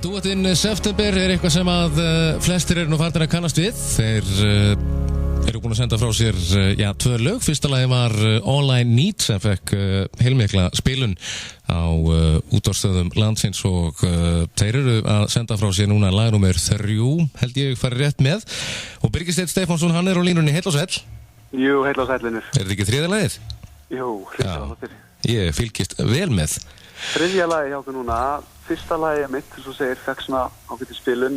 Dúettinn September eitthvað sem að flestir nú farnir að kannast við. Þeir eru búin að senda frá sér 2 lög. Fyrsta lagi var All I Need sem fekk heilmikla spilun á útvarpsstöðvum landsins og þeir eru að senda frá sér núna lag númer 3, held ég fari rétt með. Og Birgir Steinn Stefánsson, hann á línunni, heill og sæll. Jú, heill og sæll, Linur. Þetta ekki 3. lagið? Jú, 3. lagið. Ég fylgist vel með. 3. lagið hjá okkur núna. Fyrsta lagið mitt, eins og segir, fekk svona ágætis spilun.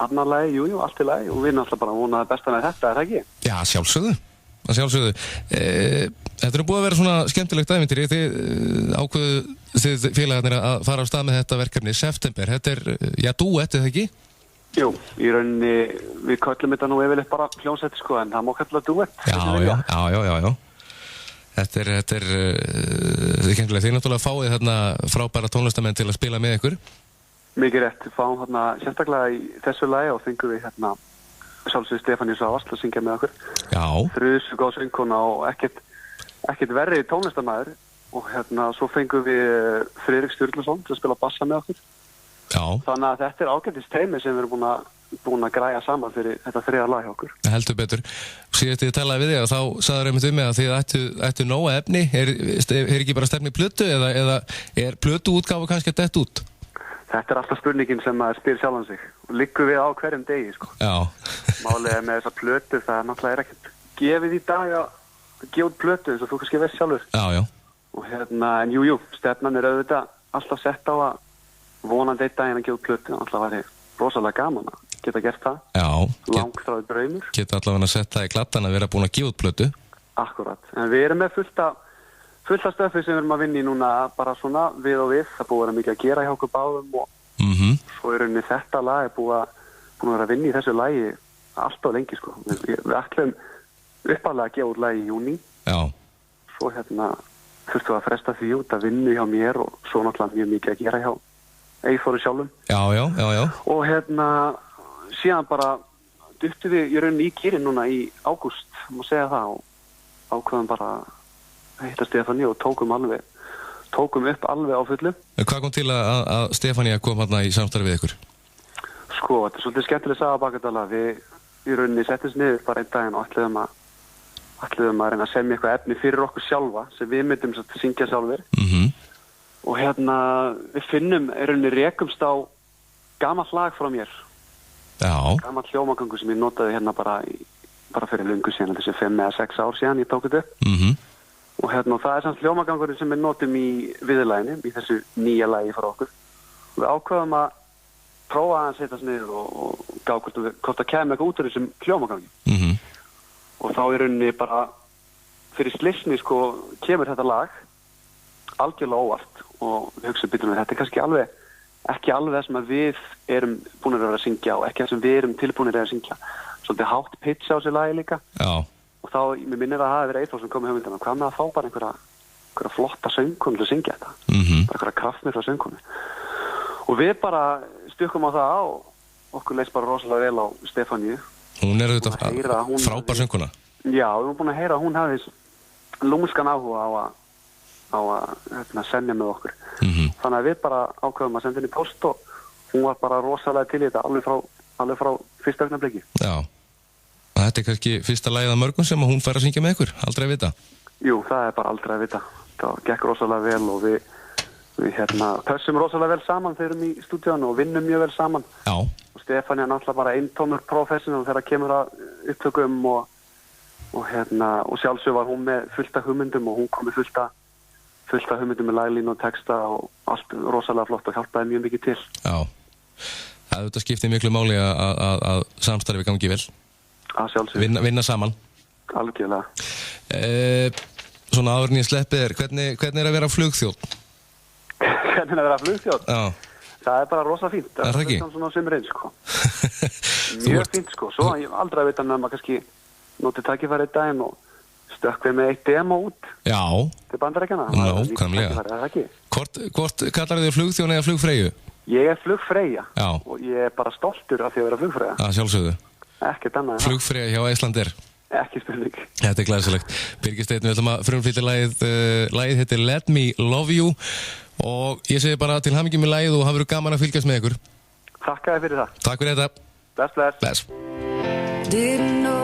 Annar lagið, jú, allt í lagi. Og við náttúrulega bara vonaði besta með þetta, það ekki? Já, sjálfsögðu. Þetta er búið að vera svona skemmtilegt ævintýri. Þið ákveðu félagarnir að fara á stað með þetta verkefni September. Þetta er, dúett, eða ekki? Jú, í rauninni, við köllum þetta nú yfirleitt bara hljómsveit, sko, en það má kalla dúett. Já. Þetta er skemmtilegt. Þið náttúrulega fáið þarna frábæra tónlistamenn til að spila með ykkur. Mikið rétt. Við fáum þarna sérstaklega í þessu lagi og fengum við sjálfsögðu Stefáníu Svavasl að syngja með okkur. Já. Þrjus góð söngkona og ekkert verri tónlistarmaður. Og svo fengum við Friðrik Sturluson til að spila bassa með okkur. Já. Þannig að þetta er ágætis teymi sem við erum búin að græja saman fyrir þetta 3. lag hjá okkur. Heldur betur. Síðast ég talaði við þig og þá sagður einmitt mig að þið ættu nóga efni. Er ekki bara stefni plötu eða er plötuútgáfa kannski að detta út? Þetta er alltaf spurningin sem maður spyr sjálfan sig. Og liggum við á hverjum degi, sko. Já. Málið er með þessa plötu, það náttúrulega er ekkert gefið í dag að gefa út plötu eins og þú kannski veist sjálfur. Já. Og en jú, stefnan er auðvitað alltaf sett á að vonandi einn daginn að gefa út plötu. Alltaf var þið rosalega gaman að geta gert það. Já. Langþráður draumur. Geta allavega að setja það í glattan að vera búin að gefa út plötu. Akkurat. En við erum með fullt af stöfi sem við erum að vinna í núna bara svona við og við. Það búið að vera mikið að gera hjá okkur báðum og svo er rauninni þetta lag búið að vera að vinna í þessu lagi alltaf lengi, sko. Við ætlum uppalega að gefa út lagi í júní. Já. Svo þurftum við að fresta því út að vinna hjá mér og svo náttúrulega mjög mikið að gera hjá Eyþóri sjálfum. Já. Og síðan bara duttum við í rauninni í gírinn núna í ágúst, má segja það, og ákveðum bara að hitta Stefáníu og tókum upp alveg á fullu. Hvað kom til að Stefáníu kom hérna í samstarfi við ykkur? Sko, þetta er svolítið skemmtileg saga bak þetta lag. Við í rauninni settumst niður bara einn daginn og ætluðum að reyna að semja eitthvað efni fyrir okkur sjálfa sem við myndum að syngja sjálfur. Og við finnum í rauninni rekumst á gamalt lag frá mér. Já. Gamalt hljómagangur sem ég notaði bara fyrir löngu síðan, þessi 5 eða 6 ár síðan ég tók þetta upp. Og það er samt hljómagangurinn sem við notum í viðurlaginu, í þessu nýja lagi frá okkur. Við ákveðum að prófa að setja niður og gá hvort það kemur eitthvað út úr þessum hljómagangi. Og þá í rauninni bara fyrir slysni, sko, kemur þetta lag algjörlega óvart og við hugsaum býtum við, þetta er kannski ekki alveg það sem við erum búinir að syngja og ekki það sem við erum tilbúinir að syngja. Svolítið hátt pitch á þessu lagi líka. Já. Og þá, mér minnir að það hafi verið Eyþór sem kom með hugmyndina. Hvað með að fá bara einhverja flotta söngkonu til að syngja þetta? Bara einhverja kraftmikla söngkonu. Og við bara stukkum á það og okkur leist bara rosalega vel á Stefáníu. Hún er auðvitað frábær söngkona. Já, við erum búin að heyra að hún hafi lúmskan áhuga á að semja með okkur. Þannig að við bara ákveðum að senda henni post og hún var bara rosalega til í þetta alveg frá fyrsta augnabliki. Já. Þetta er kannski fyrsta lagið af mörgum sem hún fær að syngja með ykkur, aldrei að vita? Jú, það er bara aldrei að vita. Það gekk rosalega vel og við pössum rosalega vel saman þegar við erum í stúdíónu og vinnum mjög vel saman. Já. Og Stefáníu er náttúrulega bara eintómur professional þegar kemur að upptökum og sjálfsög var hún með fullt af hugmyndum og hún kom með fullt af hugmyndum með laglínu og texta og allt rosalega flott og hjálpaði mjög mikið til. Já. Þetta skiptir miklu máli að samstarfi gangi vel. Að sjálfsög. Vinna saman. Algjörlega. Svona áður en ég sleppi þér, hvernig er að vera flugþjónn? Hvernig er að vera flugþjónn? Já. Það er bara rosa fínt. Er það ekki? Það er svona sumrin, sko. Mjög fínt, sko. Svo ég aldrei að vita með maður kannski notið tækifæri einn daginn og stökk við með eitt demo út. Já. Til Bandaríkjanna. Nákvæmlega. Hvort kallar þið flugþjónn eða flugfreyju? Ég er flugfreyja. Já. Og ég er bara stoltur af því að vera flugfreyja. Já, sjálfsögðu. Ekkert annað. Flugfreyja hjá Icelandair. Ekki spurning. Þetta er glæsilegt. Birgir Steinn, við ætlum að frumflytja lagið heitir Let Me Love You og ég segi bara til hamingju með lagið og hafðu gaman að fylgjast með ykkur. Takk fyrir það. Takk fyrir þetta. Bless. Didn't know